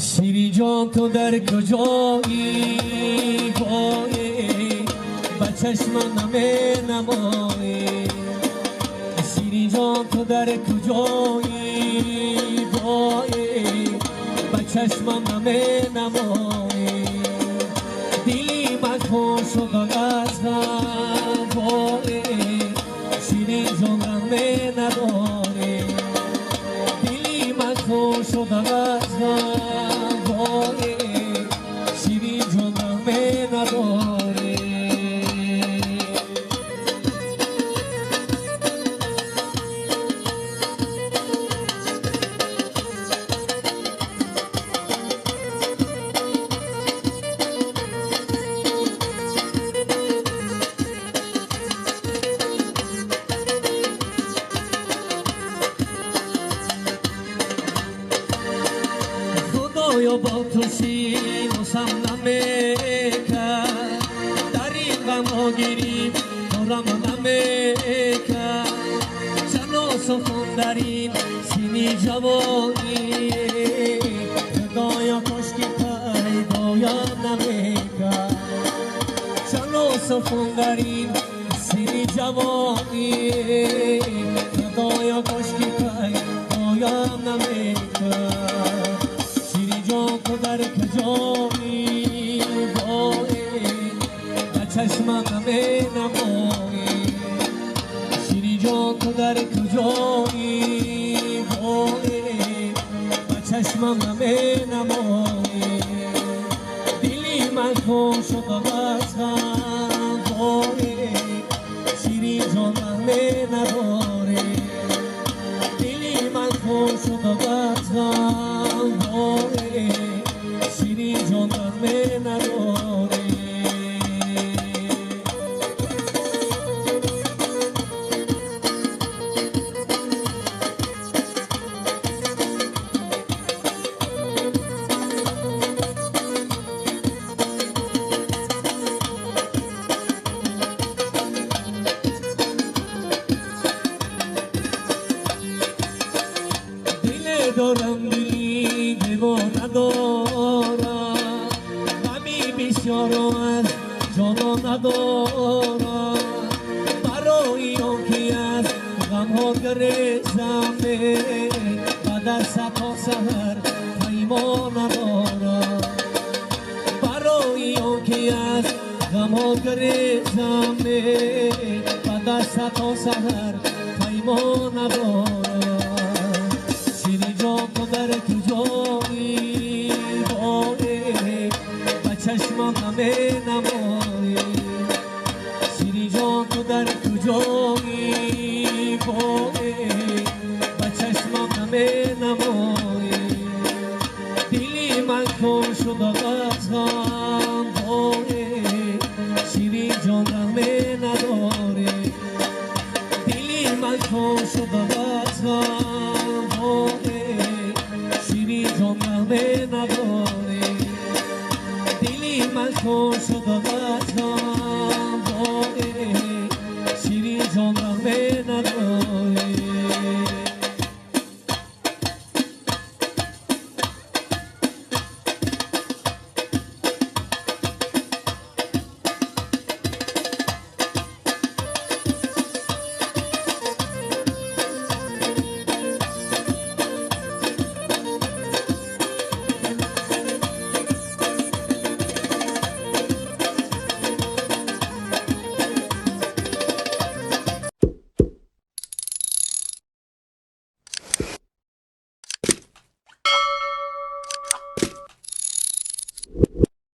شیری جان تو در کجایی وای با چشم نمی نمایی شیری جان تو در کجایی وای با چشم نمی نمایی دلی من خوش شد از غم وای شیری جان نمی نداری دلی من خوش شد از غم وای شیری جان نمی نداری یا با تو شینوسم نمیکرد در این غم ها گیریم دارم نمیکرد چند سخن در این سینی جوانی خدایا کشکی پیدایم نمیکرد چند سخن در این سینی جوانی خدایا کشکی پیدایم نمیکرد جان تو در کجایی وای با چشم نمی نمایی شیری جان تو در کجایی وای با چشم نمی نمایی دلی من خوش شد از غم وای شیری جان نمی نداری دلی من خوش شد از غم وای شیری جان نمی نداری دارم دلی دیوانه دارم غمی بسیار از جانا ندارم برای آنکه از غمها گریزم بعد از تا سحر پیمان ندارم برای آنکه از غمها گریزم بعد از تا سحر پیمان ندارم شیری جان تو در کجایی وای با چشم نمی نمایی شیری جان تو در کجایی وای با چشم نمی نمایی دلی من خوش شد از غم وای شیری جان نمی نداری دلی من خوش شد از غم شیری جان نمی